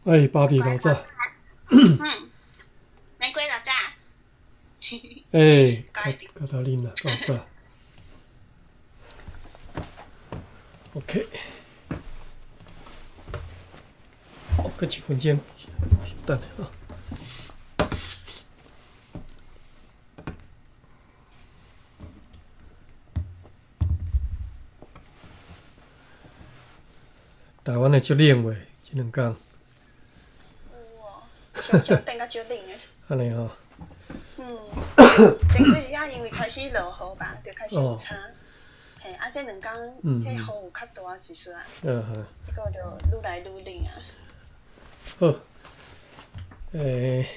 哎，芭比老早，嗯，玫瑰老大，哎，卡高一点。卡塔琳娜，搞啥？OK，哦，搁一分钟，等下啊。台湾的足冷话，这两天，有哦，就变到就冷诶。安尼吼。前几日啊，因为开始落雨吧，就开始有哦，差。嘿，啊，这两天这雨嗯有较大一丝啊，嗯，结果就愈来愈冷啊。好，诶，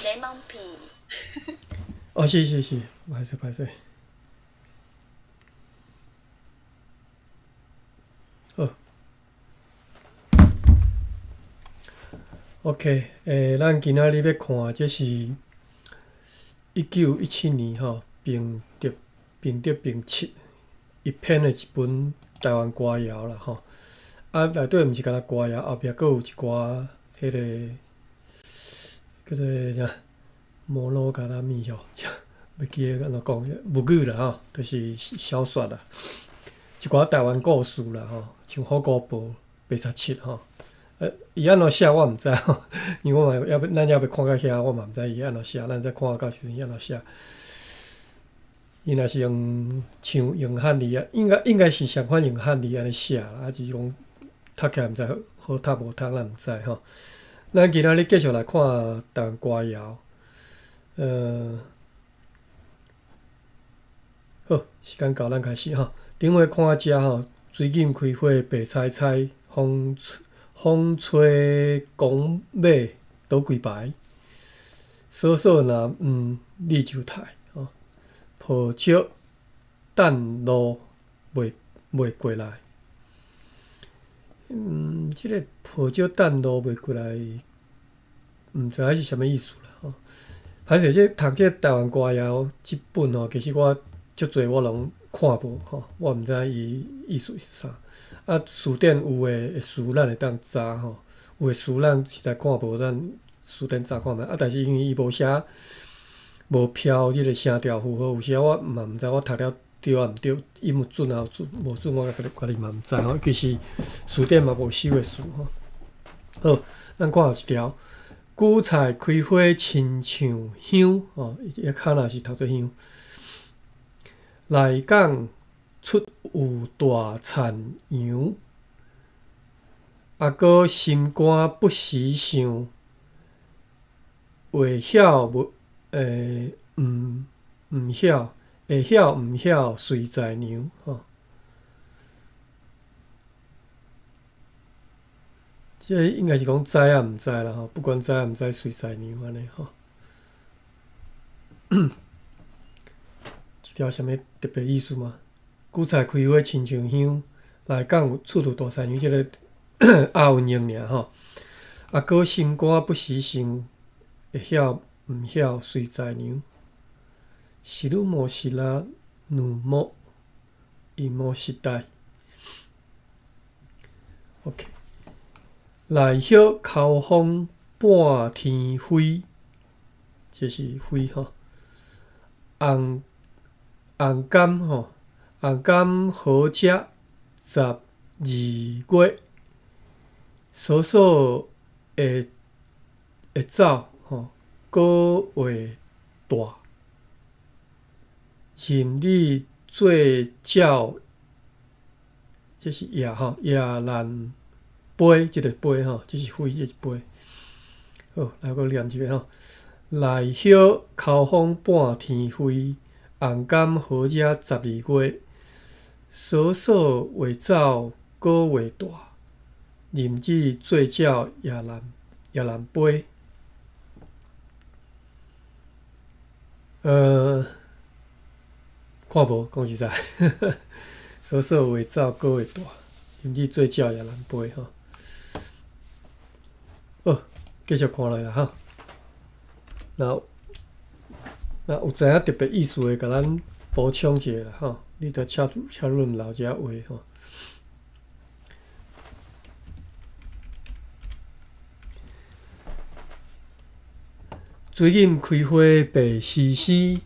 柠檬皮，哦，是，歹势，好，OK，咱今仔日要看，这是1917年吼，平7一篇的一本台湾歌谣啦吼。啊，内底毋是干那歌谣，后壁佫有一寡迄个叫做啥摩罗嘎拉米吼，要记个安怎讲？母语啦吼，就是小说啦，一寡台湾故事啦吼，像《虎姑婆》87吼。伊安怎写我毋知吼，因为我嘛咱要看到遐，我嘛毋知伊安怎写，咱再看到时阵伊安怎写。伊若是用汉字啊，应该是相反用汉字安尼写啦，还是讲读起来毋知好读无读，咱毋知吼。咱今仔日继续来看台湾歌谣，好，时间到，咱开始吼。顶回看遮吼，水景开花白菜菜，风吹公马倒几排，嫂嫂若你就刣吼，抱石等路袂过来。即个抱石等路袂过来，毋知影是啥物意思啦吼。歹势，即读即台湾歌谣即本吼，其实我足侪我拢看无吼，我毋知影伊意思是啥。啊，书店有诶词咱会当查吼，有诶词咱实在看无，咱书店查看觅。啊，但是因为伊无写无标即个声调符号，有时啊我嘛毋知我读了对啊毋对，音有准啊无准，我家己嘛毋知吼。其实书店嘛无收诶词吼。好，咱看后一条。韭菜开花亲像香吼，伊个脚若是读做香。内港出有大田羊，阿哥心肝不时想，会晓无毋晓，会晓毋晓随在娘吼。这应该是讲知啊毋知啦吼，不管知啊毋知随在娘安尼吼。一条啥物特别意思吗？韭菜开花亲像香，内港有出入大田羊，即个押韵用尔吼。阿哥心肝不时想，会晓毋晓随在娘。是汝莫是啦，女莫伊莫时代。OK。内晓口风半天飞，这是飞吼。红柑吼，红柑好食12月，嫂嫂会走吼，果会大。任你做鸟，这是夜吼，夜难飞，即个飞吼，这是飞，这是飞。好，来个念一遍吼。内晓口风半天飞，红柑好食12月。嫂嫂会走果会大，任子做鸟也难飞。看无，讲实在，嫂嫂会走果会大，任子做鸟也难飞吼。好，继续看落啦哈。那有知影特别意思的，甲咱补充一下啦吼。你着插入老遮话吼。水饮开花白丝丝，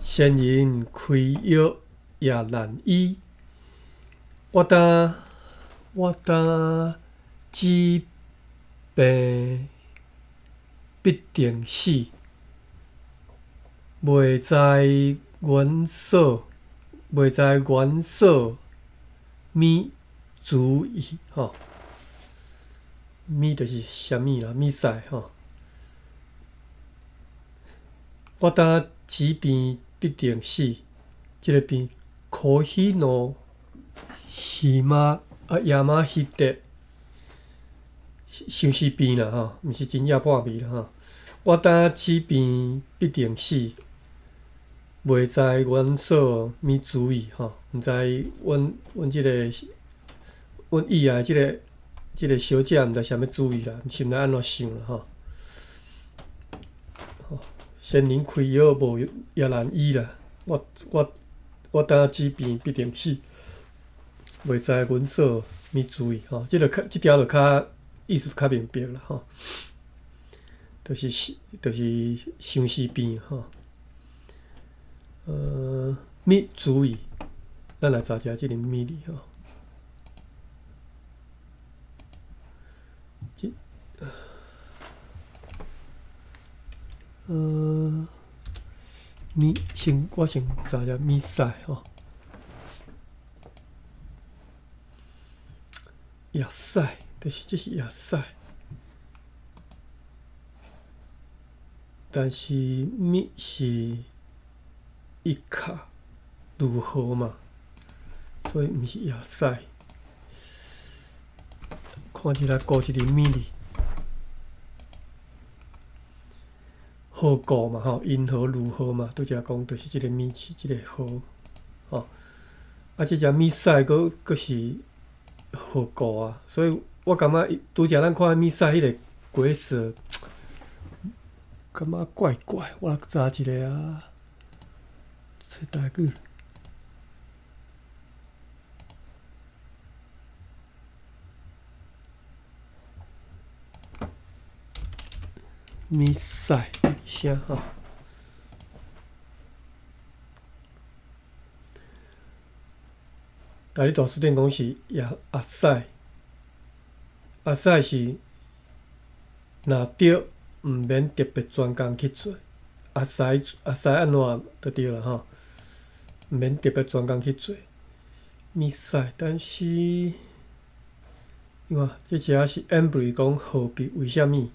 仙人开药也难医。我担治病必定死，袂知元所咪主意吼。咪就是啥物啦？咪屎吼。我担治病必定死，即个病可喜怒野马喜得，伤死病啦吼，毋是真野半味啦吼。我担治病必定死，袂知元所咪主意吼，毋知阮即个阮以后即个小姐毋知啥物主意啦，心内安怎想啦吼。仙人开药无也难医啦，我担治病必定死，袂知元所咪主意吼。即条就较意思较明白啦吼，就是伤死病吼。咪主意，咱来查一下即个咪字吼。我先查一下咪屎吼，野屎，这是野屎，但是咪是一卡如何嘛，所以毋是野屎。看起来顾一个咪字。何故嘛吼，因何如何嘛，拄则讲就是即个咪是即个何吼，即只咪屎佫是何故啊？所以我感觉拄则咱看咪屎迄个鬼色，感觉怪怪。我来查一个啊，找台语。咪屎啥吼？但你大书店讲是阿屎，阿屎是若着毋免特别专工去做，阿屎安怎就对了吼，毋免特别专工去做。咪屎，但是你看这只是 Embry 讲何必为虾米？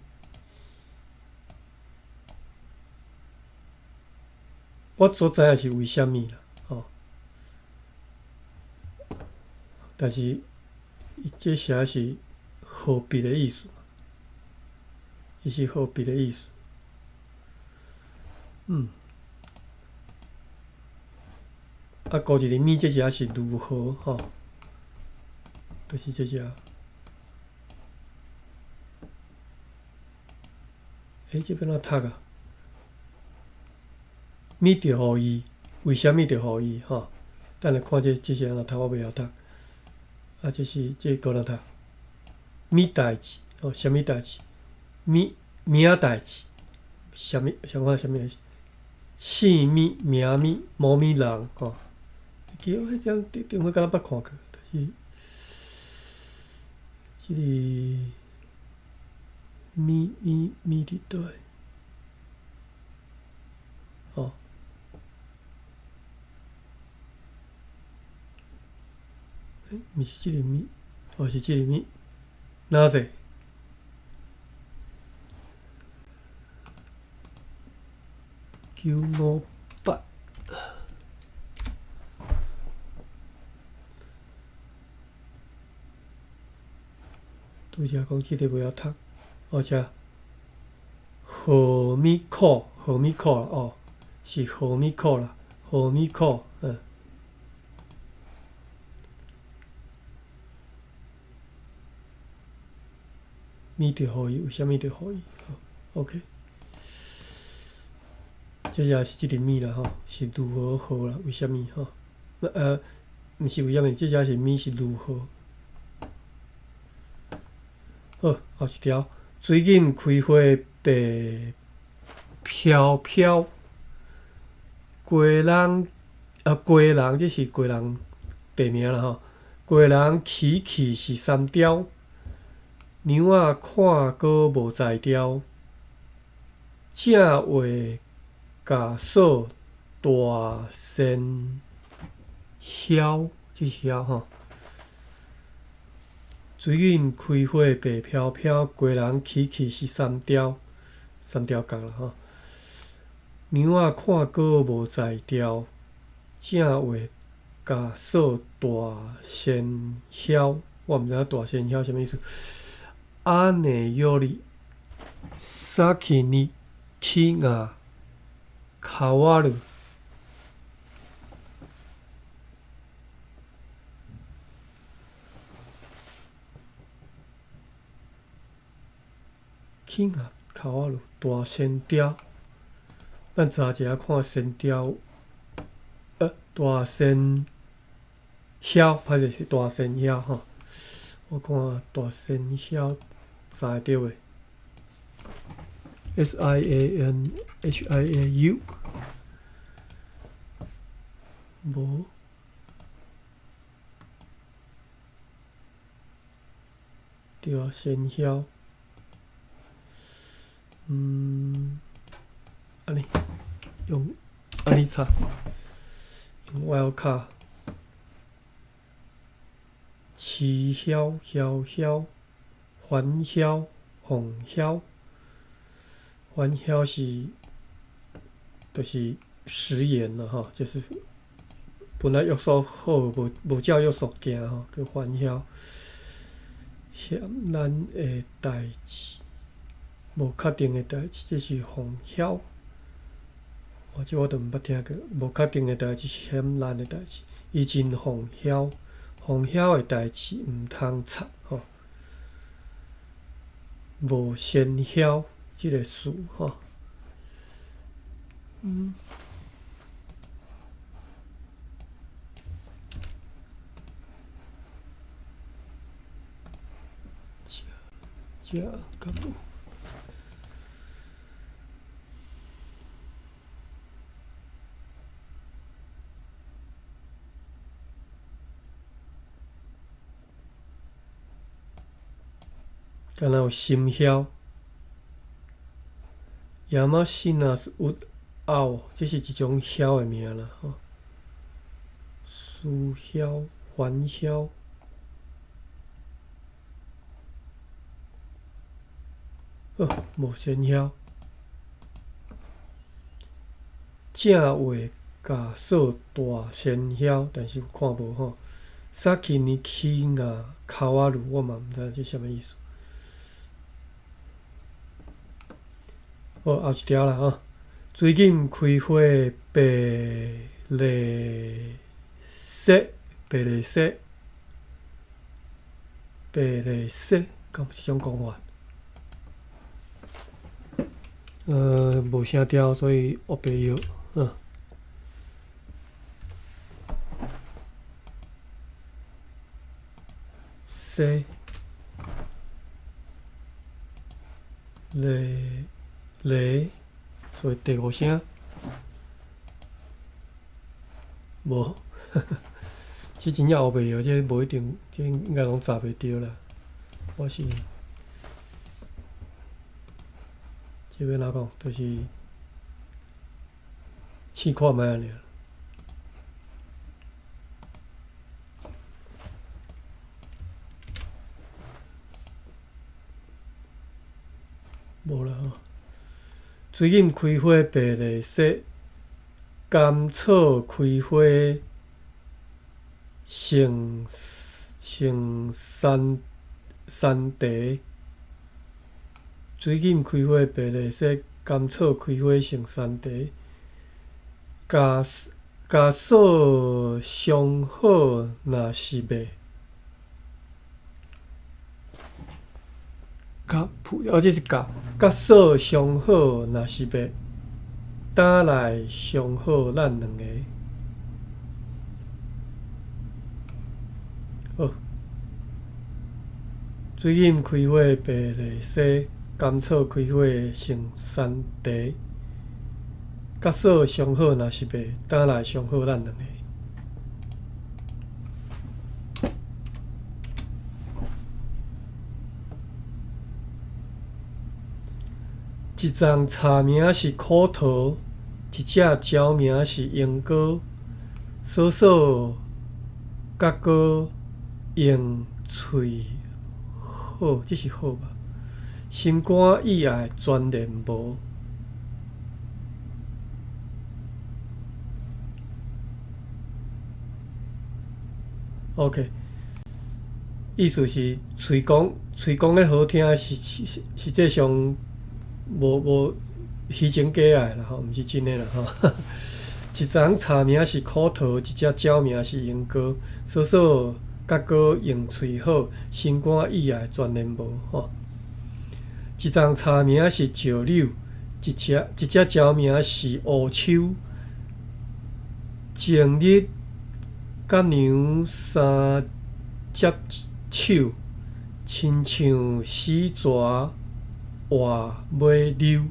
我所知影是为虾米啦，吼。但是伊这写是何必的意思，伊是何必的意思。高一个咪这只是如何吼？就是这只。这边怎读啊？咪着互伊，为虾米着互伊吼？等下看这是安怎读，我袂晓读。这个人读，咪代志哦，虾米代志？咪代志，虾米？想看虾米？姓咪名咪某咪人吼。记我迄张电话敢若捌看过，但是即个咪伫倒？哦。毋是即个咪，是即个咪。哪者？958。拄则讲即个袂晓读，遮何米苦啦，是何米苦啦，何米苦，咪着互伊，为虾米着互伊？OK， 这也是即个咪啦吼，是如何好啦？为虾米吼？毋是为虾米，这只是咪是如何？好，后一条，水饮开花白飘飘，贵人这是贵人地名啦吼。贵人起起是三雕，娘仔看过无才调。正话甲说大仙晓，这是晓吼。水影开花白飘飘，贵人起起是三雕，三雕角啦吼。娘仔看过无才调，正话甲说大仙晓。我毋知影大仙晓啥物意思。阿内요리先に木が変わる。木が変わる大仙雕，咱查一下看仙雕，大仙晓，歹势是大仙晓吼。我看大仙晓查会着袂 ？SIANHIAU 无。大仙晓。安尼用安尼查，用 wildcard。奇晓、晓晓、还晓、红晓。还晓是就是食言了吼，就是本来约束好，无照约束行吼，叫还晓。嫌难的代志。无确定的代志，这是红晓。这我都毋捌听过。无确定的代志，嫌难的代志，伊真红晓。红晓的代志毋通插吼。无先晓即个词吼。这敢有？敢若有心晓。Yamashina would owl， 这是一种晓的名啦吼。思晓、还晓。无先晓。正话甲说大先晓，但是看无吼。先に木が変わる，我嘛毋知这啥物意思。后一条啦吼。最近开花白鸝色，白鸝色，白鸝色，敢有即种讲法？无声调，所以学袂晓。色，鸝，所以第五声无，这真正学袂晓，这无一定，这应该拢查袂着啦。我是。这要哪讲？就是试看卖尔。无啦吼。最近开花白鸝色，甘草开花成山茶。最近开花白鸝色，甘草开花成山茶。假数上好，若是卖。这是假数上好，若是卖。打来上好，咱两个。好。最近开花白鸝色。甘草开花成山茶，甲数上好，若是袂打来上好，咱两个。一丛茶名是苦桃，一只鸟名是莺歌。嫂嫂甲哥用喙好，这是好吧？心肝意爱全然无。OK， 意思是喙讲咧好听实际上无虚情假爱啦吼，毋是真诶啦吼。一丛茶名是苦桃，一只鸟名是莺歌。嫂嫂甲哥用喙好，心肝意爱全然无吼。一丛茶名是石榴，一只鸟名是乌秋。前日甲娘三接手，亲像死蛇活尾溜。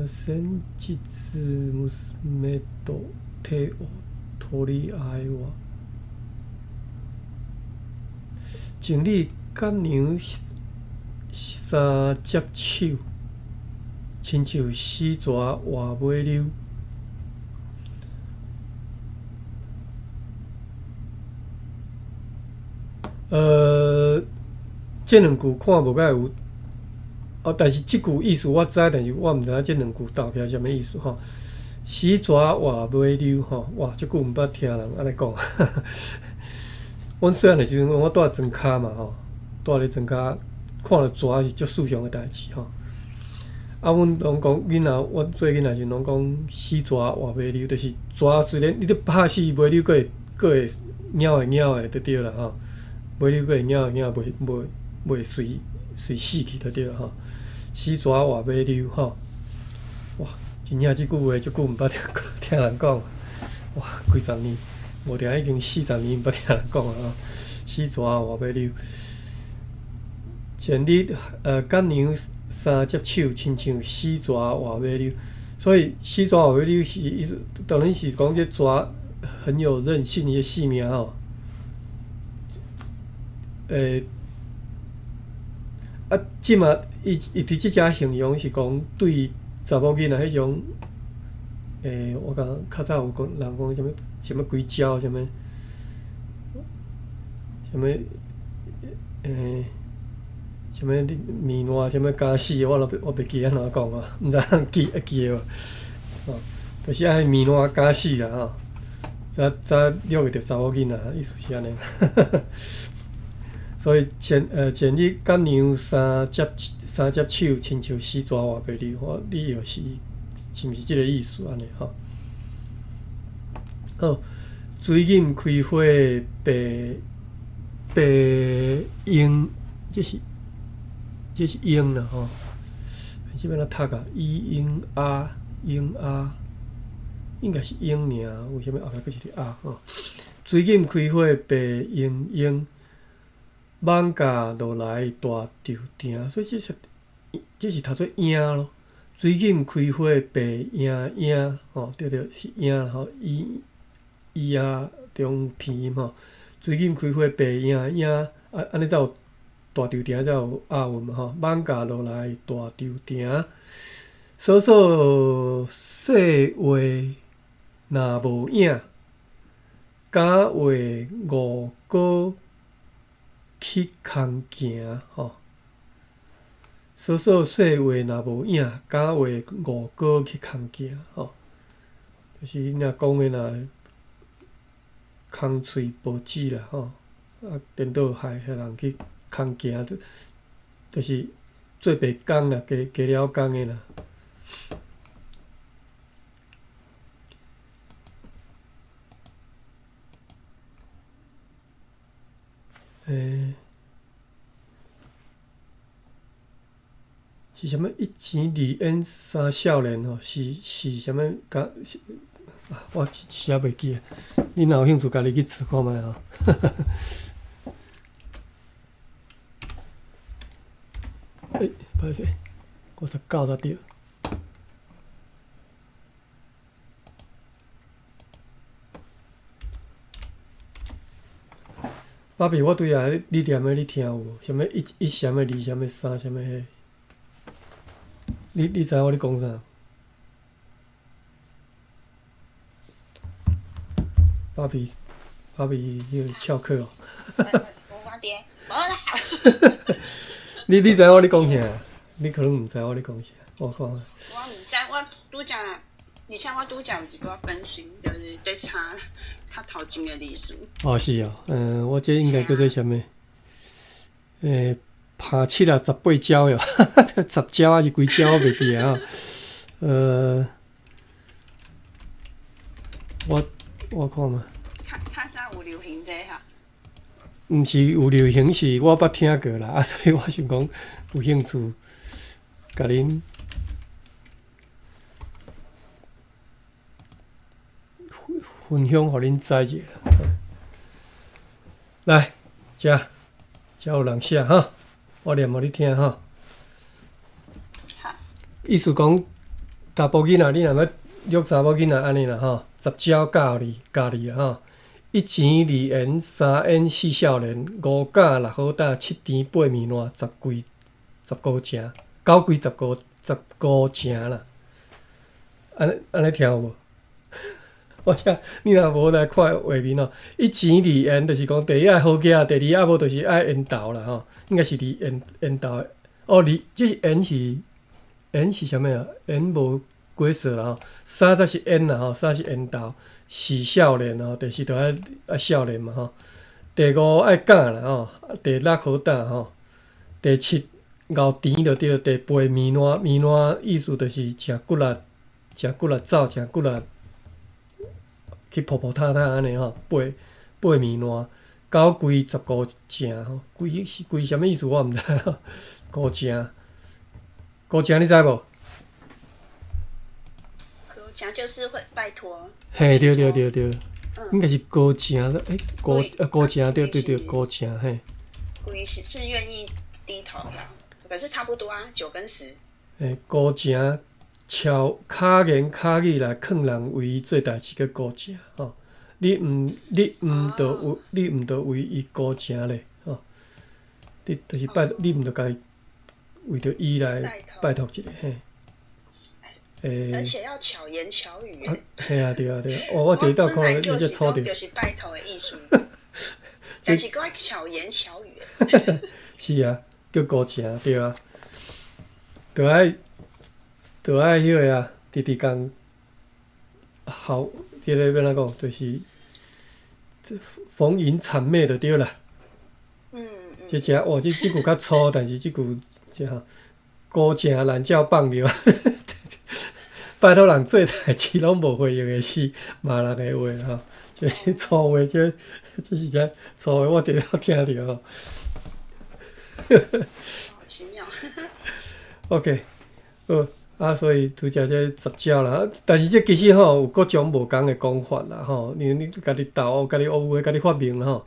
先日娘と手を取り合いは。前日甲娘三接手，亲像死蛇活尾溜。这两句看无解有。但是即句意思我知，但是我毋知影即两句斗起来什么意思吼。死蛇活尾溜吼，哇！即句毋捌听人安尼讲。阮细汉的时阵，我住庄骹嘛吼，住咧庄骹，看到蛇是足事上的代志吼。阮拢讲囡仔，阮做囡仔时拢讲死蛇活尾溜，就是蛇虽然你咧拍死尾溜，佫会咬的，就对啦吼。尾溜佫会咬，袂随死去就对啦吼。死蛇活尾溜吼，哇！真正即句话，即句毋捌听人讲，哇！几十年，无定已经40年，毋捌听人讲啊。死蛇活尾溜，前日甲娘三接手，亲像死蛇活尾溜。所以死蛇活尾溜是意思，当然是讲这蛇很有韧性的性命吼。即嘛，伊伫即只形容是讲对查某囡仔迄种，我讲较早有讲人讲什么鬼招，什么什么面烂，什么加死，我袂记安怎讲啊，毋知会记无？哦，就是爱面烂加死啦吼。早了解着查某囡仔，意思是安尼。所以前日甲娘三接手，亲像死蛇活尾溜，你又是毋是即个意思安尼吼？好，水饮开花白樱，这是樱啦吼。即边仔读啊，樱应该是樱尔，为什么后壁佫一个啊？吼，水饮开花白樱。蠓蚧落来大稻埕，所以这是读做影咯。水饮开花白影吼，对是影吼，伊啊中偏音吼。水饮开花白影安尼才有大稻埕才有押韵嘛吼。蠓蚧落来大稻埕，嫂嫂细话若无影，敢话五哥。去空行吼，嫂嫂细话若无影，敢话五哥去空行吼。就是你若讲的若空喙无舌啦吼，颠倒害人去空行，就是做白工啦，加了工的啦。是啥物？一钱二烟三少年吼，是啥物？我一时也袂记啊。你若有兴趣，家己去查看觅吼。歹势，59才对。爸比，我对啊，你念的你听有无？什么一什么二什么三什么迄？你知影我咧讲啥？爸比，迄个翘课哦。我爹，无啦。你知影我咧讲啥？你可能毋知我咧讲啥。我看。我唔知，我拄则，而且我拄则有一个分析，就是在查较头前的历史。哦，是哦，我这应该叫做什么？爬7啊18招哟，10招还是几招我袂记啊。我看嘛。较早有流行这哈？毋是有流行，是我捌听过啦，所以我想讲有兴趣，甲恁分享，互恁知者。来，遮有人写哈，我念互你听哈。意思讲，查甫囡仔你若要约查某囡仔安尼啦吼，10招教你啦吼。1钱2元3烟4少年5甲6好打7甜8面烂10贵10高正9贵10高正啦。安尼听有无？或者你若无来看画面哦，1钱2元就是讲第一爱好价，第二啊无就是爱烟豆啦吼，应该是烟豆的。哦，这烟是啥物啊？烟无几色啦吼，3才是烟啦吼，3是烟豆。4少年吼，第4就爱少年嘛吼，第5爱教啦吼，第6好打吼，第7熬甜就对，第8面烂意思就是食骨力走，食骨力去扑扑踏踏安尼吼，8面烂9贵10高正吼，贵是贵啥物意思我毋知吼，高正你知无？讲就是会拜托。嘿，对，应该是高正高正对，高正嘿。贵是愿意低头啦，可是差不多啊，9跟10。高正超卡言卡语来劝人为伊做代志，叫高正吼。你毋得为伊高正咧吼。你就是你毋得家己为着伊来拜托一下嘿。而且要巧言巧语。嘿啊，对啊，我第一道看到你这错着。就是拜托的意思，但是搁巧言巧语。是啊，叫高正对啊，就爱迄个啊，直讲好，迄个要怎讲，就是逢迎谄媚就对啦。这句这句较粗，但是这句高正懒觉放尿。拜托人做代志拢无回应的是骂人的话吼，这粗话这是只粗话，我第一次听着吼。好奇妙。OK， 好所以拄则这10招啦，但是这其实吼有各种无共的讲法啦吼，你家己斗，家己学有诶，家己发明啦吼。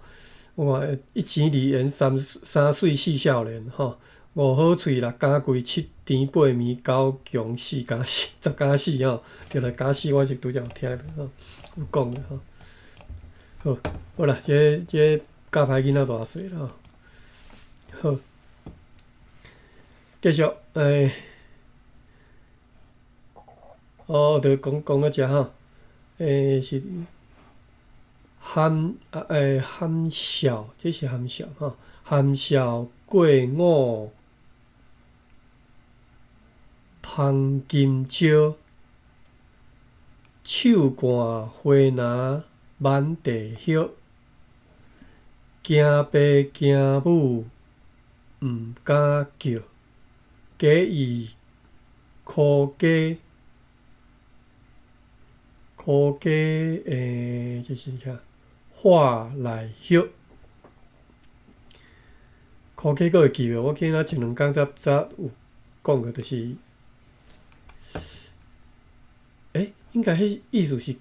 我看1钱2元3岁4少年吼，5好喙6加贵7甜8面9强4加4 10加4吼，就来加4，我是拄则有听着吼，有讲的吼。好啦，这教歹囡仔大细啦吼。好，继续就讲到遮吼，是含笑，这是含笑吼，含笑过午芳金蕉，手汗花拿满地叶，惊爸惊母毋敢叫，假意苦家。这是啥？话来叶，苦家佫会记无？我记得前2工才有讲过，就是应该迄意思是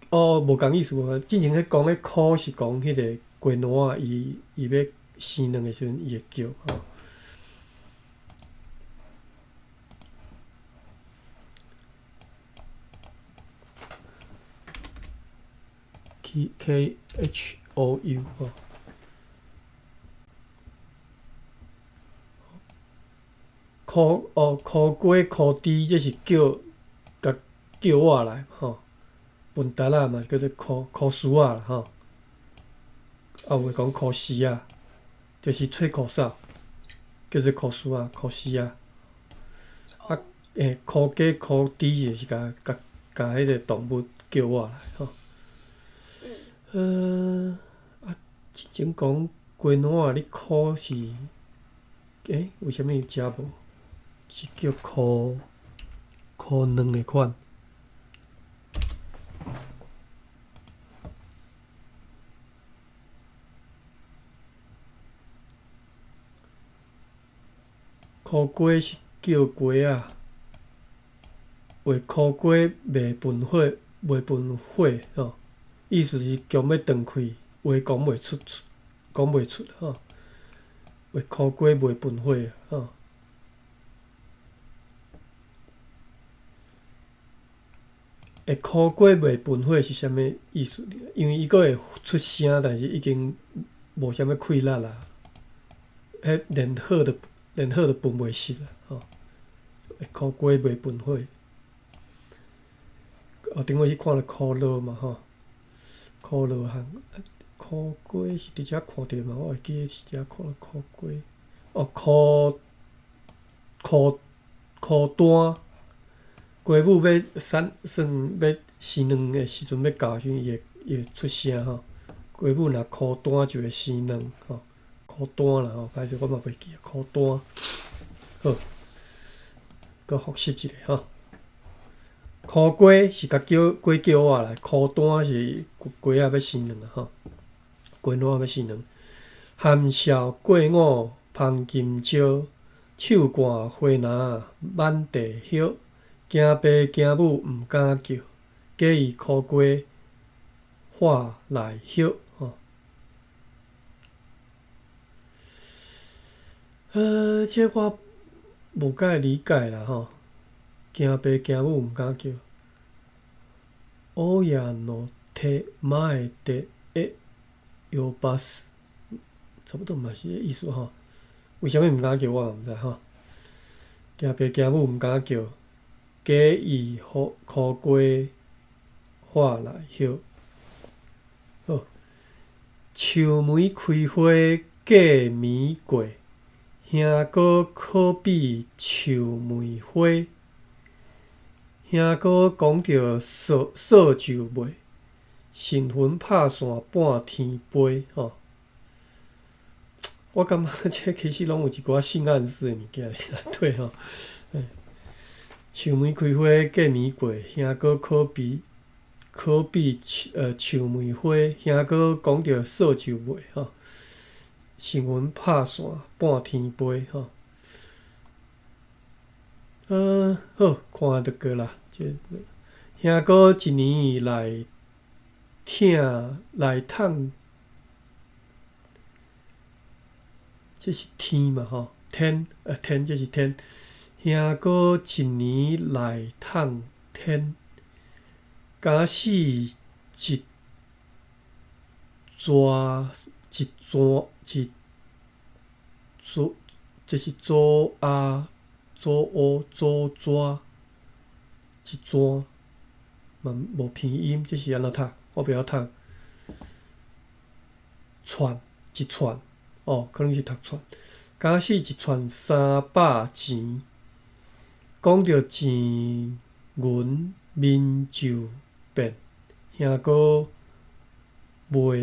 无共意思无？之前迄讲迄苦是讲迄个鸡卵仔，伊要生卵的时阵伊会叫吼。KHOU 吼。苦瓜苦猪，这是叫我来吼。笨蛋仔嘛叫做苦薯仔啦吼。啊，有诶讲苦丝仔，就是脆苦哨，叫做苦薯仔、苦丝仔。啊，苦鸡、苦猪就是甲迄个动物叫我来吼。之前讲鸡卵啊，你苦是为虾米食无？是叫苦卵诶款。苦瓜是叫瓜啊，为苦瓜袂喷火吼，意思是强要断开，话讲袂出吼，为苦瓜袂喷火吼。苦瓜袂喷火是啥物意思？因为伊阁会出声，但是已经无啥物气力啦，迄连火都喷袂熄啦吼。苦瓜袂喷火。顶尾去看了苦乐嘛吼，苦乐项苦瓜是伫遮看着嘛？我会记是遮看了苦瓜。苦单。瓜母要算要生卵的时阵，要教时伊会出声吼。瓜母若苦单就会生卵吼，苦单啦吼，歹势我嘛袂记啊，苦单。好，搁复习一下吼。苦瓜是甲果叫我来，苦单是瓜仔要生卵啊吼，鸡卵要生卵。含笑过午芳今朝，手汗花篮满地叶。惊爸惊母毋敢叫，假意苦瓜化来叶吼。这我无解理解啦吼。惊爸惊母毋敢叫。欧亚诺提麦的尤巴斯，差不多嘛是意思吼。为虾米毋敢叫我嘛毋知吼。惊爸惊母毋敢叫。假意苦瓜化来叶，好。树梅开花过暝过，兄哥可比树梅花。兄哥讲着扫帚卖，神魂拍散半天飞吼。我感觉这其实拢有一寡性暗示的物件伫内底吼。树梅开花过暝过，兄哥可比树梅花。兄哥讲着扫帚卖吼，神魂拍散半天飞吼。好，看就过啦。兄哥一年来趁，这是天嘛吼？天这是天。兄哥一年来趁天，假使一这是左一逝嘛无偏音，这是安怎读？我不晓读。一串可能是读串。假使一串300钱。讲着钱银面就变，兄哥无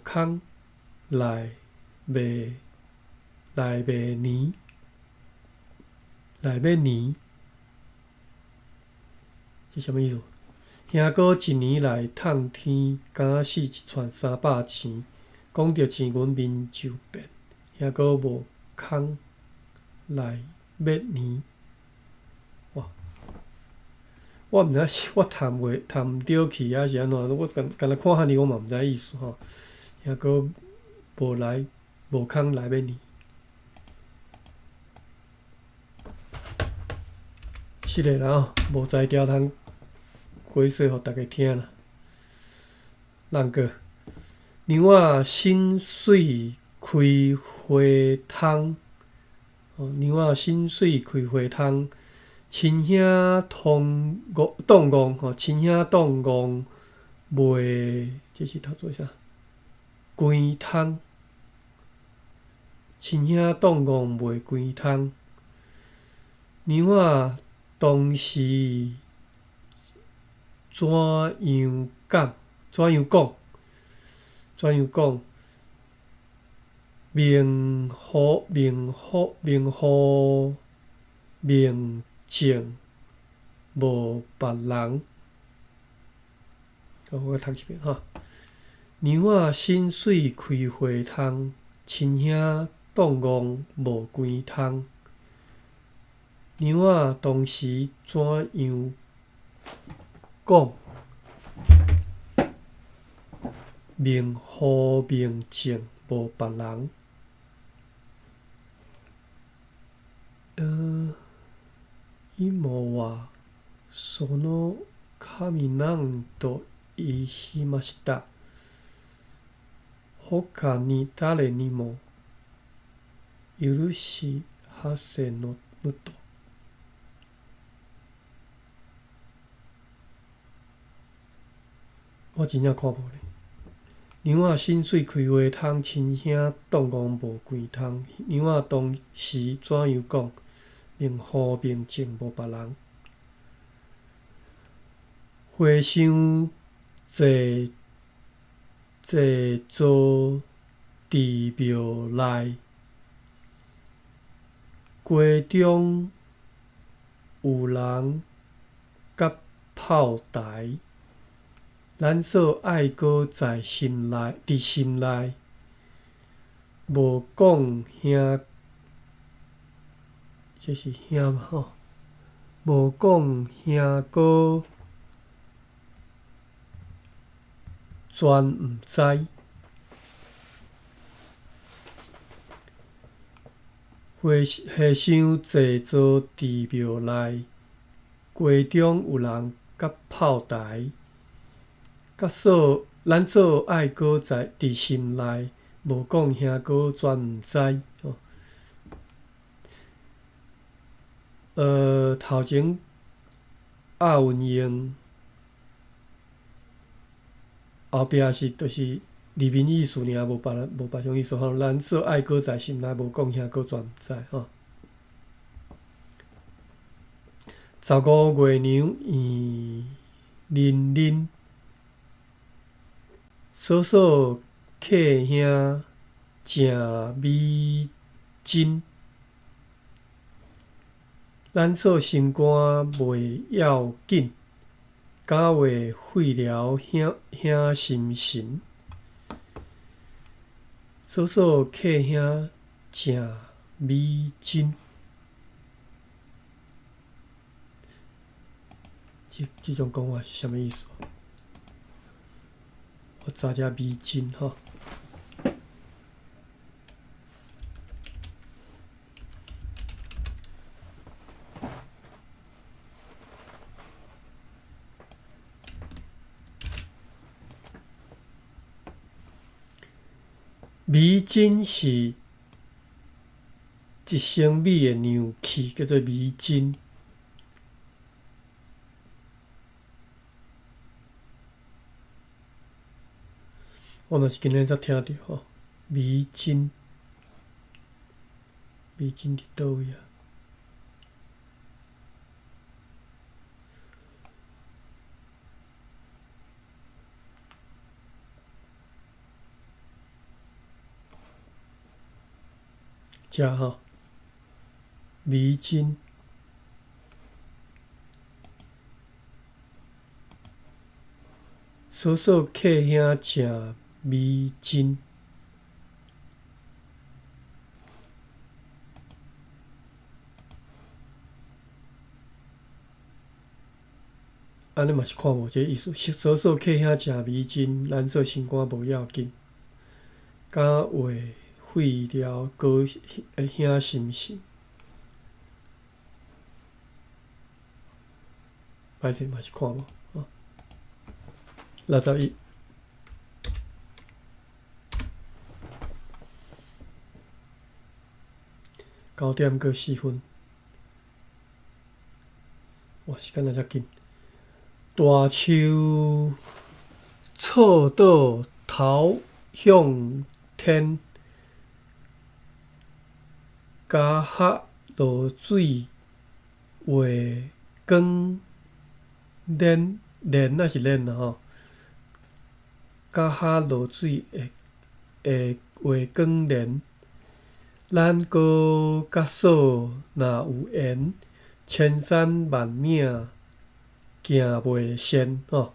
空来卖年，这啥物意思？兄哥一年来趁天，假使一串300钱，讲着钱银面就变，兄哥无空来买年。哇！我毋知是我读毋对去，还是安怎？我干那看汉字，我嘛毋知意思吼。兄哥无空来买年。是的啦，无才调通解说互大家听啦。咱个牛仔新水开花窗，牛仔新水开花窗，亲兄动工，亲兄动工卖，这是读做啥？关窗，亲兄动工卖关窗，牛仔当时怎样讲？怎样讲？名好名正无别人。我读一遍哈。牛仔新水开花窗，亲兄动工无关窗。牛仔当时怎样讲？名好名正无别人。今はその神なんと言いました。他に誰にも許しはせぬと。我真正看无咧。牛仔新水开花窗，亲兄动工无关窗。牛仔当时怎样讲？名好名正无别人。花香坐坐伫庙内，街中有人甲炮台。咱所爱搁伫心内，无讲兄，这是兄嘛吼？无讲兄搁全毋知。和尚坐坐伫庙内，街中有人甲炮台。咱所爱搁伫心内，无讲兄搁全毋知。头前押韵用，后壁是就是字面意思尔，无别种意思吼。咱所爱搁在心内，无讲兄搁全毋知吼。15月娘圆人人。嫂嫂客兄正美真，咱嫂心肝袂要紧，敢会废了兄心神。嫂嫂客兄正美真，这种讲法是啥物意思？我查遮美真吼。美真是一生美的娘器，叫做美真。我嘛是今日才听到吼，美真伫倒位啊？遮吼，美真。嫂嫂客兄正美真。安尼嘛是看无这意思。嫂嫂客兄正美真，咱嫂心肝无要紧，敢会废了哥兄心神。歹势嘛是看无。61。9:04。哇，时间哪遮紧！大树错倒头向天，加哈落水画光连连那是连啦吼，加哈落水会画光连。咱哥甲嫂若有缘，千山万岭行袂仙吼。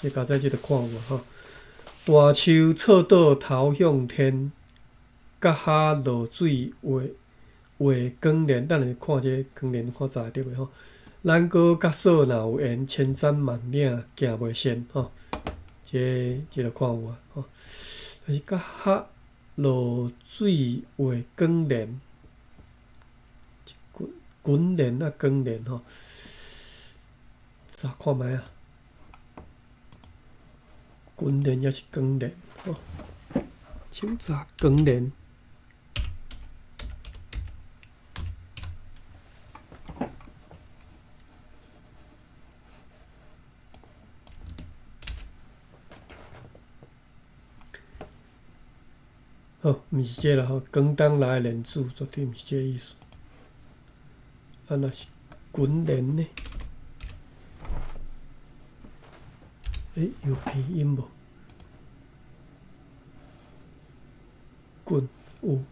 这加在这个看有吼。大树错倒头向天，甲哈落水画光连。等下看这光连，看查会着袂吼。咱哥甲嫂若有缘，千山万岭行袂仙吼。这就看有啊吼。但是甲哈落水画光连，滚连啊光连吼，查看觅啊，滚连也是光连吼，先查光连。好，毋是这啦吼，广东来的连字绝对毋是这意思。啊，若是滚连呢？有鼻音无？滚有，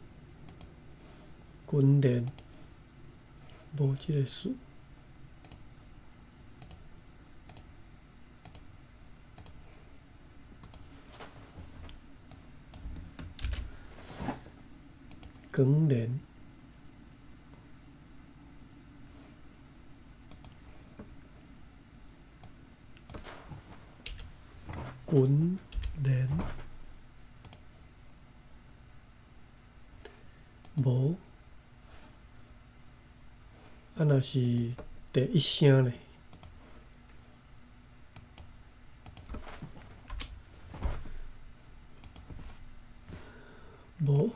滚连无这个字。光连，滚连，无。啊，若是第一声咧，无。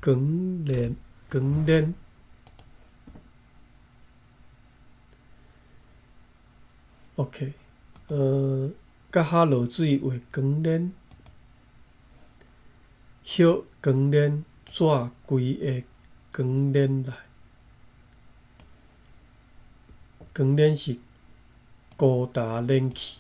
光连，光连，OK，甲哈落水画光连，叶光连，纸规个光连来。光连是高达连去。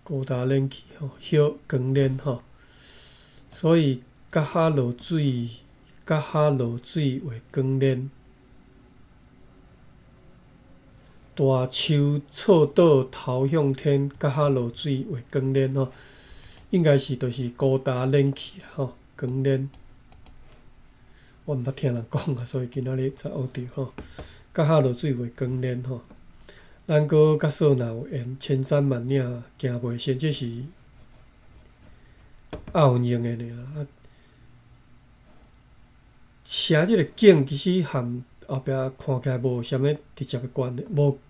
高达连去吼，叶光连吼，所以甲哈落水，甲哈落水画光连。大树错倒头向天，甲哈落水画光连吼，应该是就是高达连去啦吼，光连。我毋捌听人讲啊，所以今仔日才学着吼。甲哈落水画光连吼。咱哥甲嫂若有缘，千山万岭行袂仙，这是拗用的尔啊。写即个景其实含后壁看起来无啥物直接的关系，毋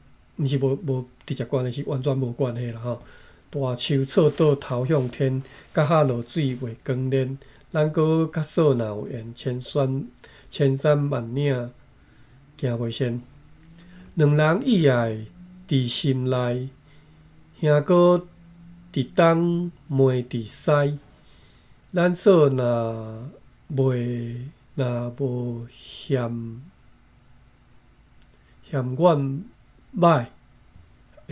是无直接关系，是完全无关系啦吼。大树错倒头向天，甲哈落水画光连。咱哥甲嫂若有缘，千山万岭行袂仙。两人意爱伫心内，兄哥伫东，妹伫西。咱嫂若无嫌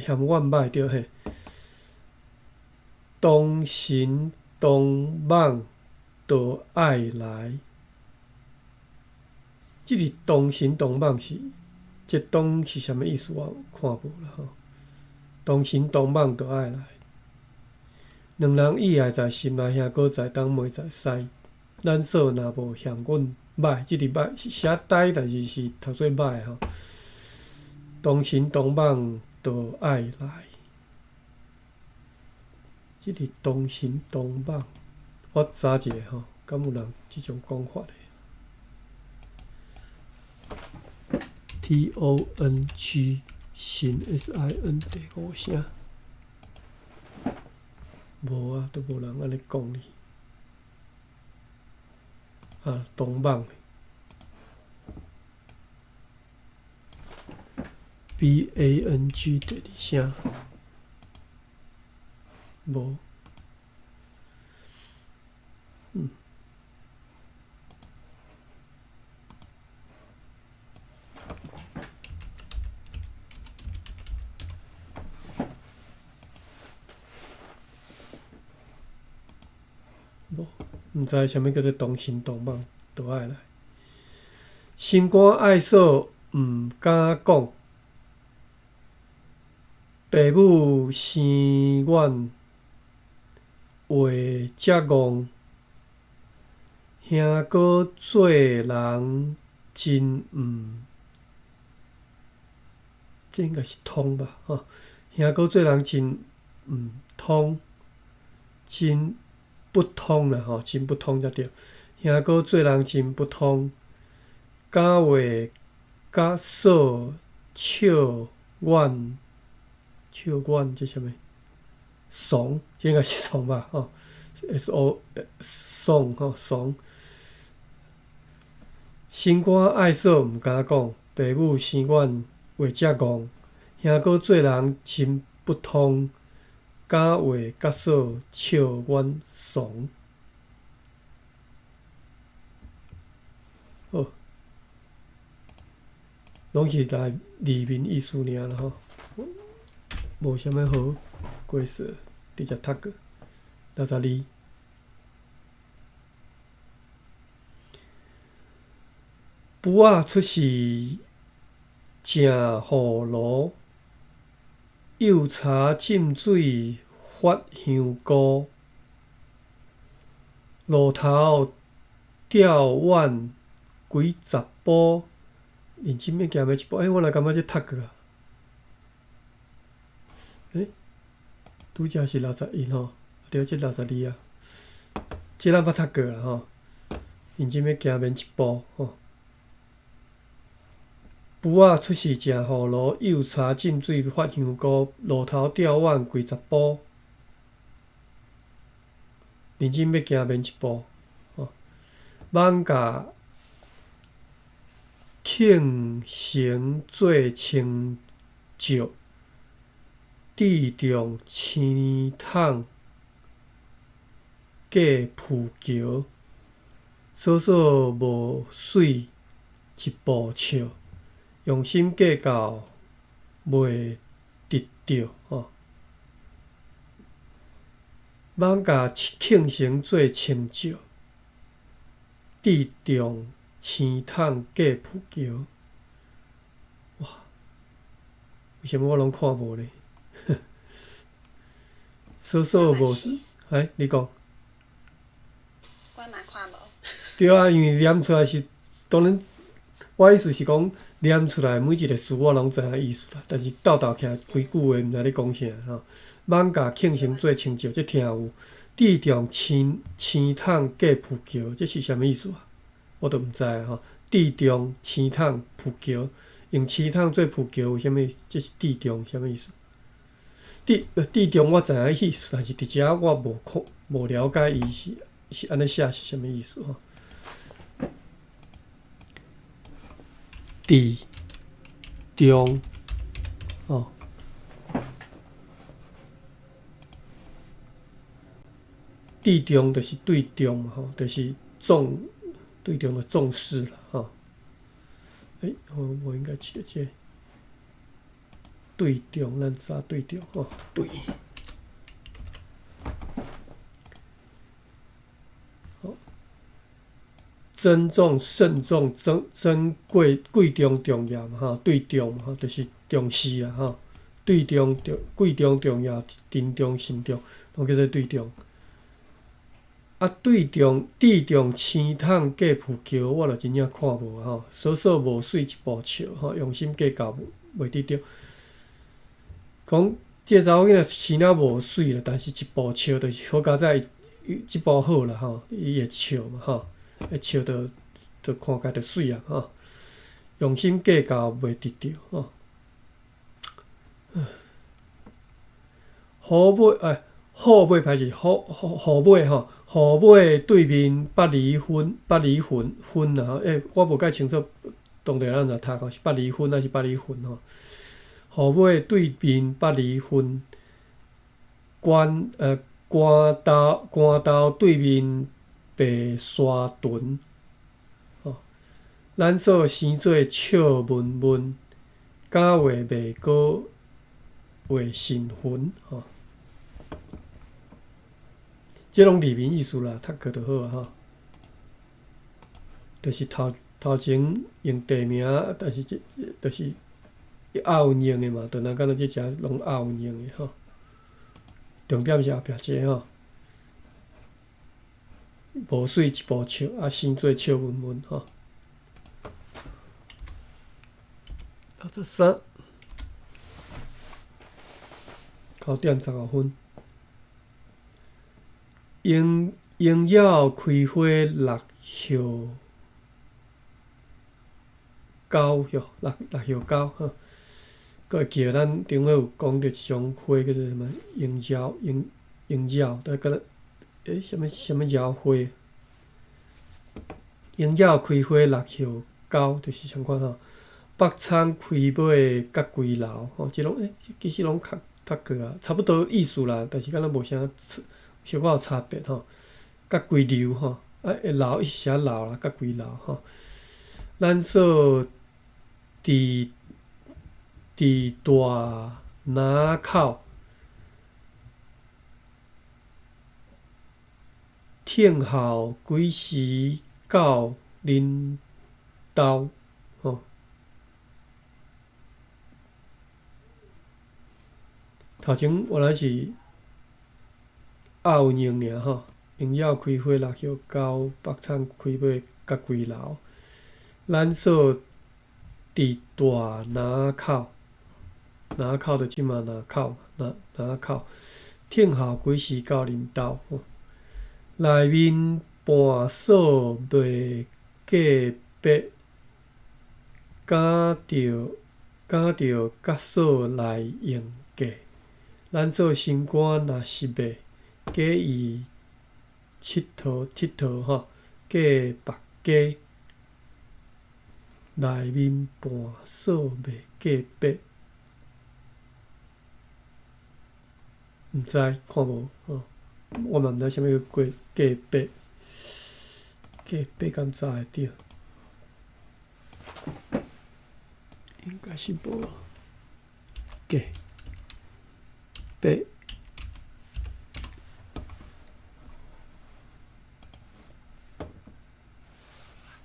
阮歹着嘿。同心同梦就爱来。即个同心同梦是。这同是啥物意思？我看无啦吼。同心同梦就爱来，两人意爱在心内，兄哥在东，妹在西。咱嫂若无嫌阮歹，即个歹是写歹，但是是读做歹吼。同心同梦就爱来，即个同心同梦，我查一下吼，敢有人即种讲法的？ TONG 新 SIN 第5声，无啊，都无人安尼讲哩。啊，东蠓 BANG 第2声，无。毋知啥物叫做东新东蠓，倒爱来。心肝爱锁毋敢讲，父母生阮话才戆，兄哥做人真毋，这应该是通吧？吼，兄哥做人真毋通，真不通啦，吼，真不通才对。兄哥做人真不通，敢话甲锁笑阮，笑阮这啥物？怂，这应该是怂吧？吼 ，SO 怂吼怂。心肝爱锁毋敢讲，父母生阮话才戆，兄哥做人真不通，敢话甲锁笑阮怂。好，拢是来字面意思尔啦吼，无啥物好解释，直接读过62。父仔出世正糊涂，幼茶浸水发香菇，路头吊碗几十步，认真要行要一步。我来感觉这读过啊。拄则是61吼，对，这62啊，这咱捌读过啦吼。认真要行免一步吼。父仔出世正糊涂，幼茶浸水发香菇，路头吊碗几十步，认真要行免一步吼。艋舺庆成做清照，地重青桶过浮桥，嫂嫂无水一步笑，用心计较袂得着吼。艋舺庆成做清照，地重青桶过浮桥。哇！为什么我拢看无呢？嫂嫂无，你讲。我嘛看无。对啊，因为念出来是，当然，我意思是讲念出来每一个字我拢知影意思啦，但是斗起来规句话毋知咧讲啥吼。艋舺庆成做清照，这听有。地重青桶过浮桥，这是啥物意思啊？我都毋知啊吼。地重青桶浮桥，用青桶做浮桥，为虾物？这是地重啥物意思？地重我知影意思，但是伫遮我无了解伊是安尼写是啥物意思吼？地重哦，地重就是对重嘛吼，就是对重的重视啦吼。我应该写这个。对重，咱查对重吼，对。好，珍重、慎重、珍贵、贵重、重要嘛吼，对重嘛吼，就是重视啊吼。对重、贵重、重要、珍重、慎重，拢叫做对重。啊，对重、地重青桶过浮桥，我就真正看无吼。嫂嫂无水一步笑吼，用心计较袂得着。讲这查某囡仔生了无水啦，但是一步笑就是好佳在即步好啦吼，伊会笑嘛吼，会笑就看起来就水啊吼。用心计较袂得着吼。好马歹势，好马吼，好马对面八厘分啊！我无介清楚当地人怎读吼，是八厘分还是八厘分吼？好马对面八厘分，官刀对面白沙屯，吼，咱所生做笑闷闷，假话袂过话神魂吼。即拢字面意思啦，读过就好啊吼。就是头前用地名，但是就是押韵用的嘛，就咱敢若即只拢押韵用的吼。重点是后壁这吼，无水一部笑，啊生做笑闷闷吼。63，9点15分。莺鸟开花落叶高哟，落叶高吼。佫会记得咱顶尾有讲着一种花叫做什么莺鸟，但敢若什么鸟花？莺鸟开花落叶高，就是相款吼。北仓开尾甲归老吼，即拢其实拢读过啊，差不多意思啦，但是敢若无啥小可有差别吼。甲归流吼，老伊是写老啦，甲归老吼。咱所伫大拿口，听候几时到恁兜吼？头前原来是押韵用尔吼，莺鸟开花落叶高，北仓开尾甲归老。咱所伫大拿口，拿口就即嘛拿口嘛，拿口。听候几时到恁兜吼？内面半锁袂过白，敢着甲锁来用价。咱所心肝若是袂，假意佚佗吼，假目家。内面半锁袂过白，毋知看无吼，我嘛毋知啥物叫过假白，假白敢查会着？应该是无假白。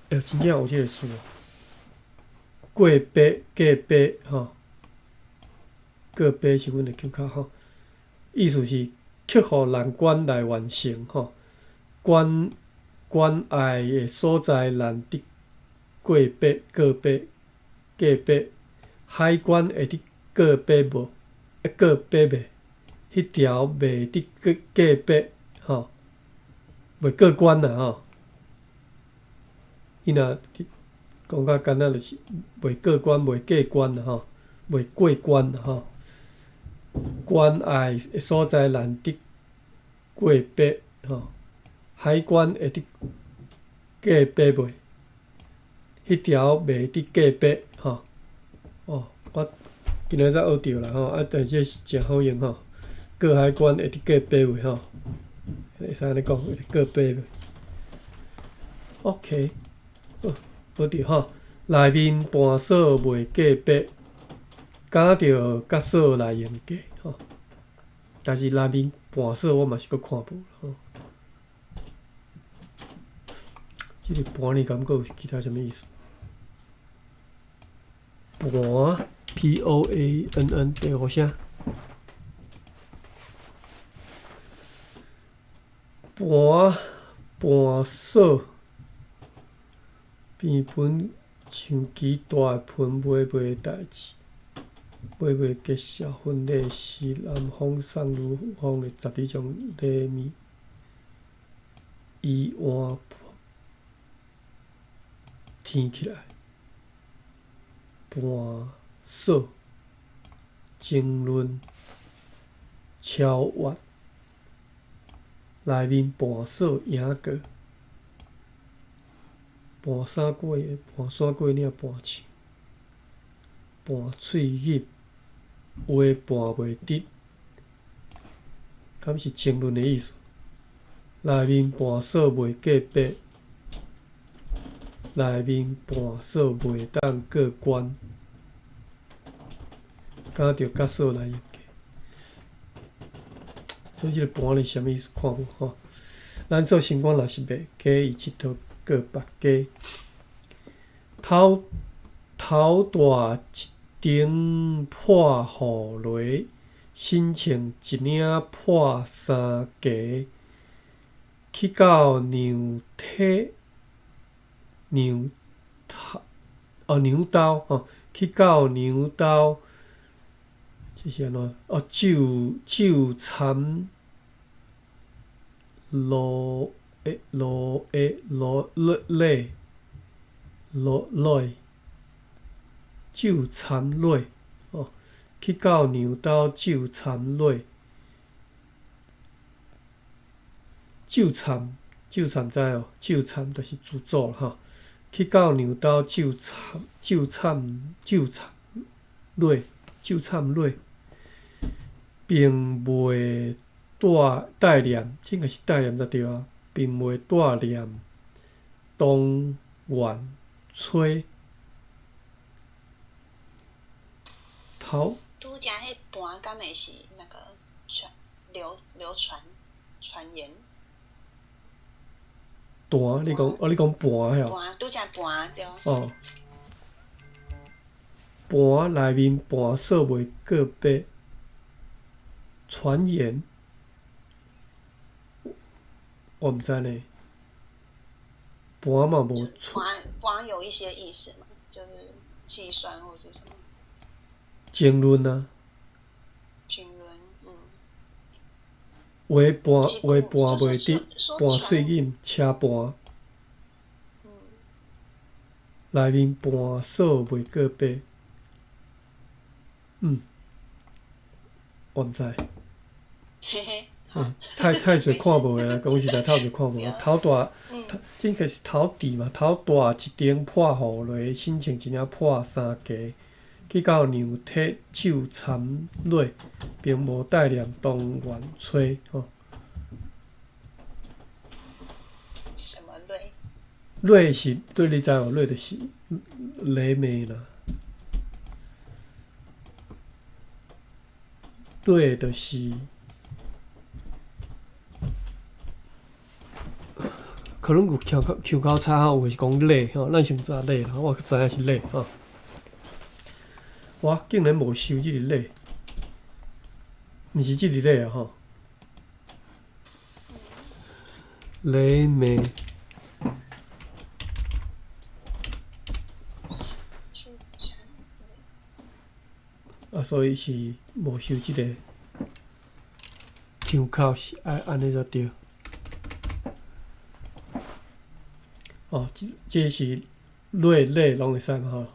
真正有即个词哦。过白、假白吼，过白是阮的球卡吼，意思是克服难关来完成吼。关隘的所在难得过白、假白，海关会得过白无？过白未？迄条袂得假白吼，袂过关啦吼。伊若讲较简单就是袂过关、袂过关啦吼，袂过关啦吼。关隘的所在难得过白吼，海关会得假白袂？迄条袂得假白吼。哦，我今仔才学着啦吼，但是是真好用吼。过海关会得假白袂吼？会使安尼讲，会得过白袂 ？OK， 好着吼。内面半锁袂假白，敢着甲锁来用价吼。但是内面半锁我嘛是佫看无吼。即个盘呢，感觉有其他啥物意思？盘 POANN 第五声。盘锁边盆像期大盆买代志，买结社婚礼时，男方送女方的12种礼物，伊换添起来。盘索、争论、超越，内面盘索赢过，盘山过岭盘树，盘喙入，话盘袂直，敢是争论的意思。内面盘索袂过八，内面盘索袂当过关，敢着甲索来用过。所以即个盘是啥物意思？看无吼。咱说星光若是袂假伊佚佗过别家，头大一顶破雨雷，身穿一领破衫夹，去到娘兜吼，去到娘兜，这是安怎？酒掺落酒掺落哦，去到娘兜酒掺落，酒掺知哦，酒掺就是自助吼。去到娘兜酒掺落，并袂带念，这应该是带念才对啊，并袂带念东远吹。头拄则迄盘敢会是那个流传言？盘，你讲盘遐？盘拄则盘对。哦。盘内面盘索袂过八，传言，我毋知呢。盘嘛无盘有一些意思嘛，就是计算或是什么。争论啊。争论，话盘袂直，盘喙硬，车盘。内面盘索袂过八。我毋知。嘿嘿。太侪看无诶啦，讲实在太侪看无。头大，这应该是头大嘛，头大一顶破雨雷，身穿一领破衫夹，去到娘体酒掺落，并无带念东远吹吼。什么累？累是对，你知无？累就是雷妹啦。累就是可能有腔口差吼，有是讲累吼，咱先知累啦，我知影是累吼。我竟然无收即个累，毋是即个累啊吼。雷妹。所以是无收即个腔口是安尼才对。哦，这是累拢会使嘛吼？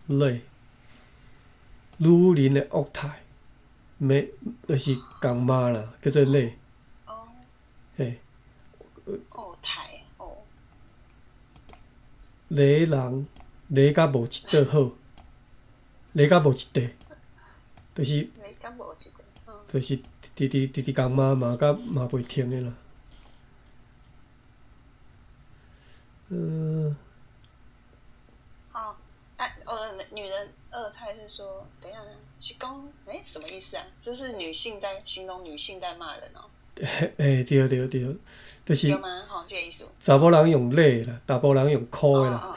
累，女人的恶态，就是公妈啦，叫做累。哦。嘿。恶态哦。累甲无一块好，累甲无一块。就是就是直公妈嘛，甲嘛袂听的啦。女人二态是说，等一下，是讲什么意思啊？就是女性在形容女性在骂人哦。对，就是。有吗？吼，这个意思。查某人用累啦，查甫人用哭的啦，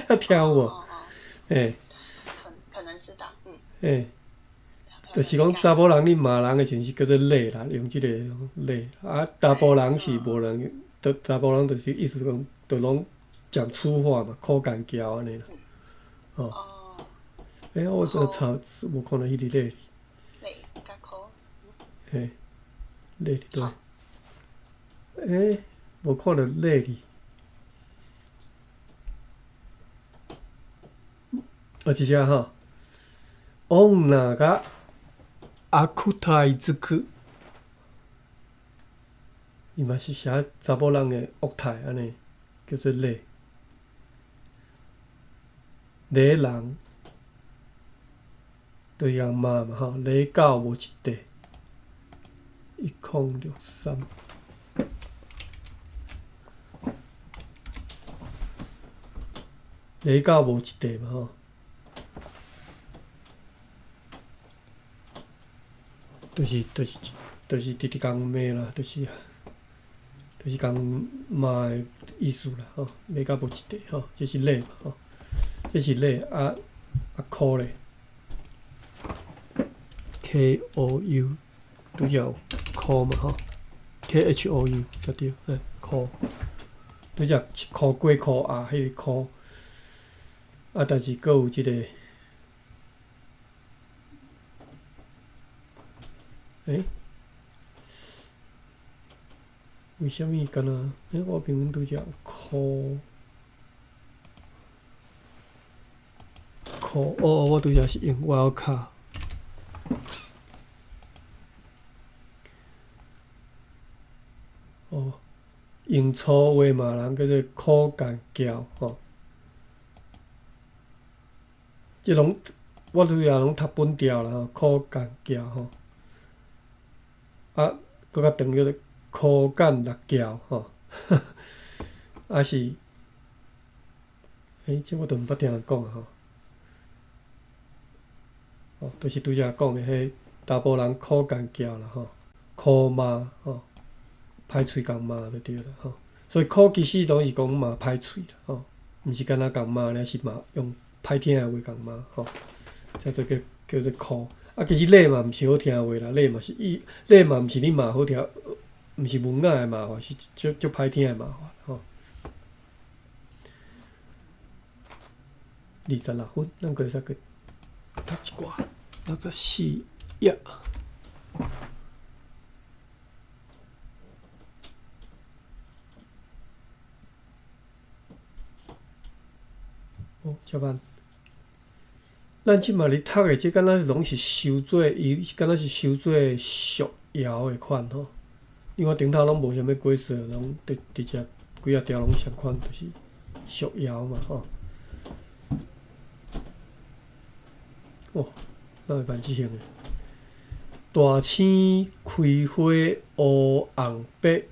这听有无？嘿。可能知道，嘿。就是讲查某人你骂人的时阵是叫做累啦，用即个累。啊，查甫人是无人用，查甫人就是意思讲，就拢讲粗话嘛，苦干胶安尼啦。哦。我这查无看到迄个累。累甲苦。嘿，累伫对。无看到累哩。一只哈，女が悪態つく。伊嘛是写查某人的恶态安尼，叫做礼。礼人就是人骂嘛吼，礼狗无一块。1063。礼狗无一块嘛吼，就是直直讲骂啦，就是讲骂的意思啦吼，礼狗无一块吼，这是礼嘛吼，这是礼苦咧 ，KOU 拄则有苦嘛吼 ，KHOU 才对，苦，拄则苦过苦啊，迄个苦。但是佫有一个，为什么敢若？我评论拄则有苦，我拄则是用 wildcard。用粗话骂人叫做苦干叫吼。即拢我主要拢读本调啦吼，苦干叫吼，搁较长叫做苦干六叫吼，是，即我都毋捌听人讲啊吼，就是拄则讲的迄查甫人苦干叫啦吼，苦骂吼，歹喙共骂就对啦吼，所以苦其实拢是讲骂歹喙啦吼，毋是干若共骂尔，是骂用歹听的话共骂吼，才做叫做苦。其实礼嘛毋是好听的话啦，礼嘛毋是你骂好听，毋是文雅的骂法，是足歹听的骂法吼。26分，咱可以再去读一寡64页。遮慢。咱即马咧读的，即敢若拢是收做敢若是收做俗谣的款吼。因为我顶头拢无啥物解说，拢直接几啊条拢相款，就是俗谣嘛吼。咱会办即项的。大青开花乌红白，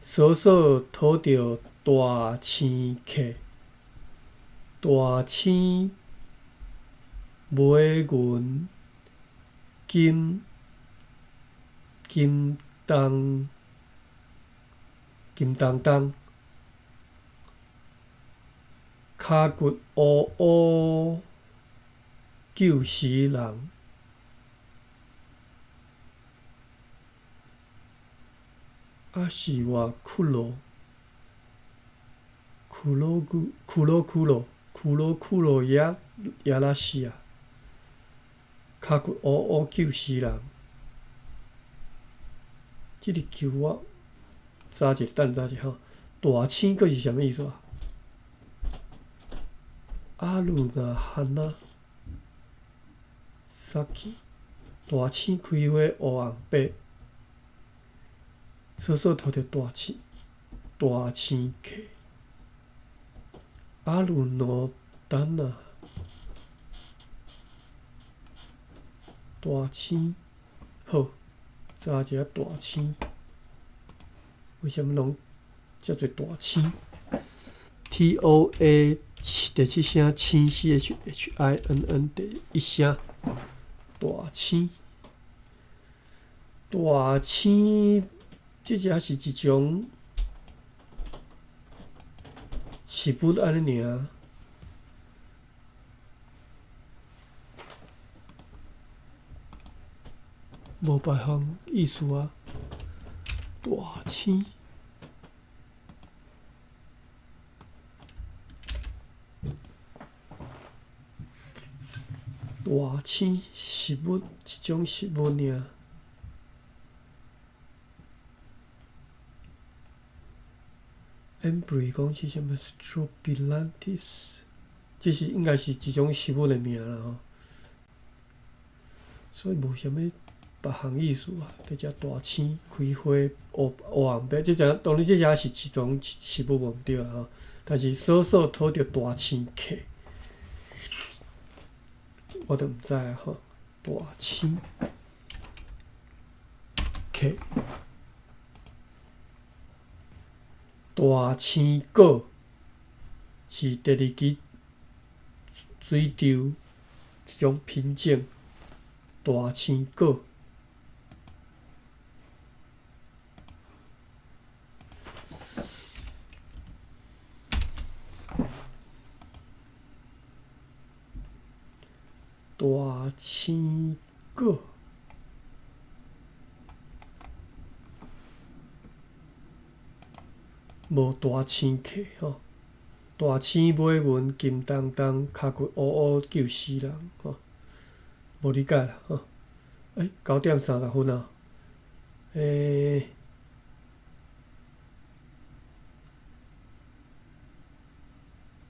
嫂嫂讨着大青客。大青买阮金当当，骹骨乌乌救死人。是我苦劳也拉死啊！骹骨乌乌救死人。即个球我查者，等查者吼。大青佫是啥物意思啊？阿鲁那汉那萨奇，大青开花乌红白，嫂嫂讨着大青客。阿鲁诺丹啊，大青好，查者大青，为什么拢叫做大青 ？TOA 第七声青 CHHINN 第一声大青，大青，即只是一种食物安尼尔。无别项意思啊，大青。大青食物，一种食物尔。embry 讲是啥物 ？strobilantis，这是应该是一种习物的名啦吼。所以无啥物别项意思啊，伫遮大青开花乌红白，即只当然即只是一种习物无毋对啦吼。但是少少讨着大青客，我都毋知啊吼。大青客，大青果是第二支水稻一种品种。大青果，大青果，无大青客吼。大青尾纹金当当，骹骨乌乌救死人吼。无理解啦吼。9:30啊。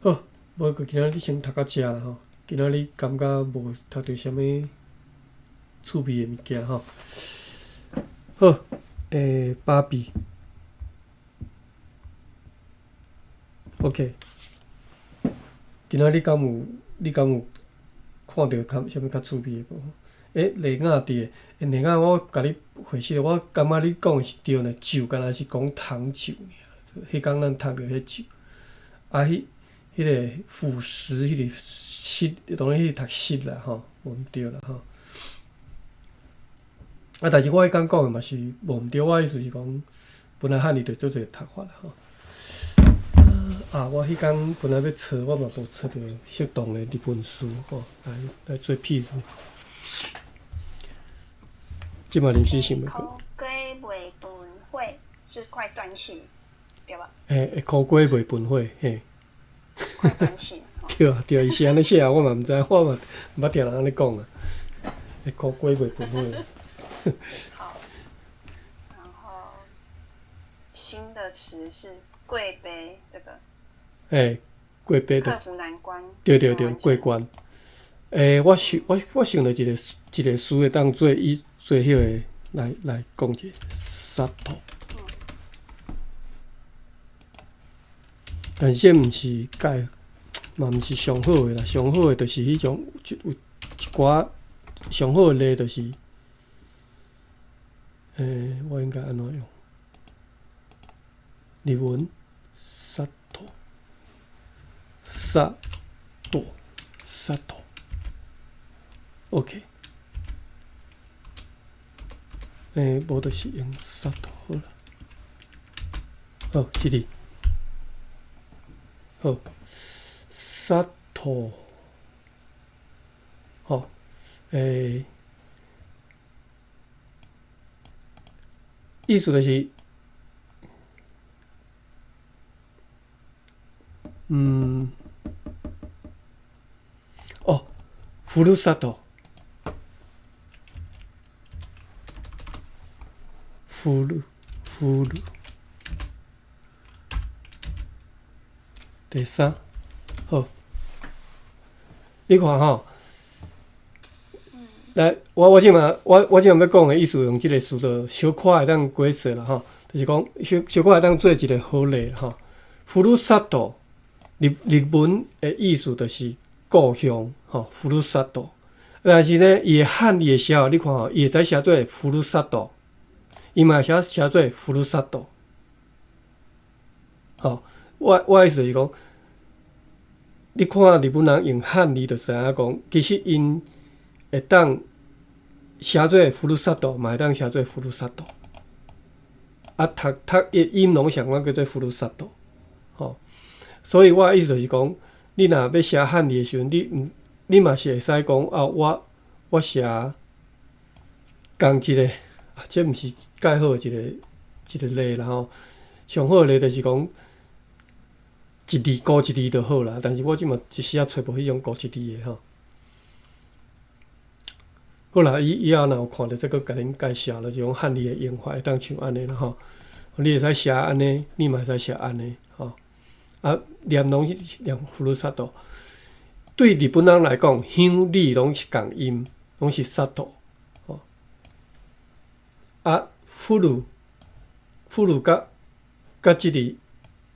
好，无过今仔日先读到遮啦吼。今仔日感觉无读到啥物趣味的物件吼。好，芭比 ，OK。今仔日你敢有看到啥物较趣味的无？例子伫个，例子我甲你回信，我感觉你讲的是对呢。酒敢若是讲糖酒尔，迄工咱读着迄酒，啊，迄个腐蚀，迄个硒，当然迄个读硒啦吼，无毋对啦吼。啊，但是我迄工讲的嘛是无毋对，我意思是讲，本来汉语着做侪读法啦吼。我迄工本来要找，我嘛无找着适当的日本书吼，来做譬如。即嘛临时想要过。苦瓜未分火是快断气，对吧？苦瓜未分火，嘿。快断气。对啊，对啊，伊是安尼写啊，我嘛毋知，我嘛毋捌听人安尼讲啊。苦瓜未分火。好，然后新的词是贵杯，这个。过杯的。克服难关。对，过关。我想着一个词会当做做迄个来讲者，杀头。但是这毋是嘛毋是上好诶啦，上好诶就是迄种有一寡上好诶例就是，我应该安怎用？日文杀头，杀头。OK， 无就是用杀头好啦。好，是哩。好，杀头。好，意思就是，ふるさと。ふる。第三，好，你看吼，来，我即嘛要讲的意思，用即个词就小可会当解释啦吼，就是讲小可会当做一个好例吼。ふるさと，日文的意思就是故乡吼，ふるさと。但是呢，伊的汉字的写法，你看吼，伊会使写做ふるさと。伊嘛写做ふるさと，吼，我意思就是讲，你看日本人用汉字就知影讲，其实因会当写做ふるさと，嘛会当写做ふるさと，啊，读音拢相关叫做ふるさと，吼，所以我意思就是讲，你若要写汉字的时阵，你嘛是会使讲啊，我写共一个。这毋是介好的一个例啦吼，上好的例就是讲一字顾一字就好啦。但是我即嘛一时仔找无迄种顾一字的吼。好啦，以后若有看到这个，甲恁介绍了，就种汉字的用法会当像安尼啦吼。你会使写安尼，你嘛会使写安尼吼。啊，念拢是念ふるさと。对日本人来讲，乡里拢是共音，拢是杀头。哦，啊，妇女甲即个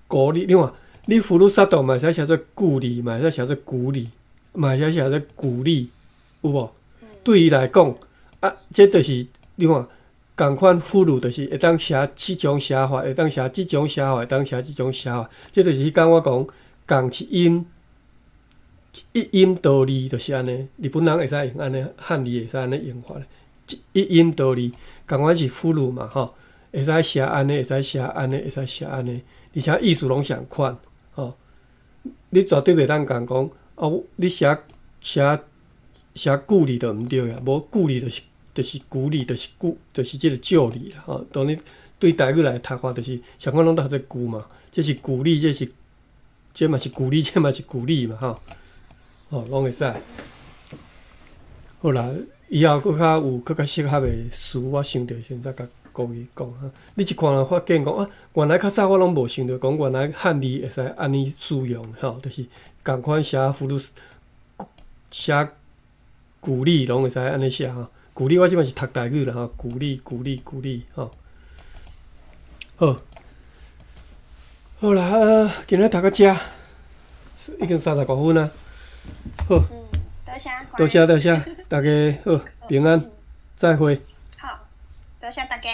古里，另外，你妇女杀头嘛，会使写做故里，嘛会使写做古里，嘛会使写做古里，有无？对伊来讲，啊，这就是另外共款妇女，就是会当写即种写法，会当写即种写法，会当写即种写法，这就是迄讲我讲共一音。一音多利就是安尼，日本人会使用安尼，汉字会使安尼用法咧。一音多利，共款是妇女嘛吼，会使写安尼，会使写安尼，会使写安尼，而且意思拢相款吼。你绝对袂当共讲哦，你写古字就毋对啊，无古字就是古字，就是即个旧字啦吼。当你对台语来读法，就是相款拢读做古嘛，这是古字，这嘛是古字，这嘛是古字嘛吼。哦，拢会使。好啦，以后搁较有搁较适合的词，我想着先再甲各位讲哈。你一看发现讲啊，原来较早我拢无想着讲，原来汉字会使安尼使用吼，就是共款写符律、写古字拢会使安尼写吼。古字我即摆是读台语啦吼，古字吼。好，好啦，今日读到遮，已经30多分啊。好，多谢，大家好，平安，再会。好，多谢大家。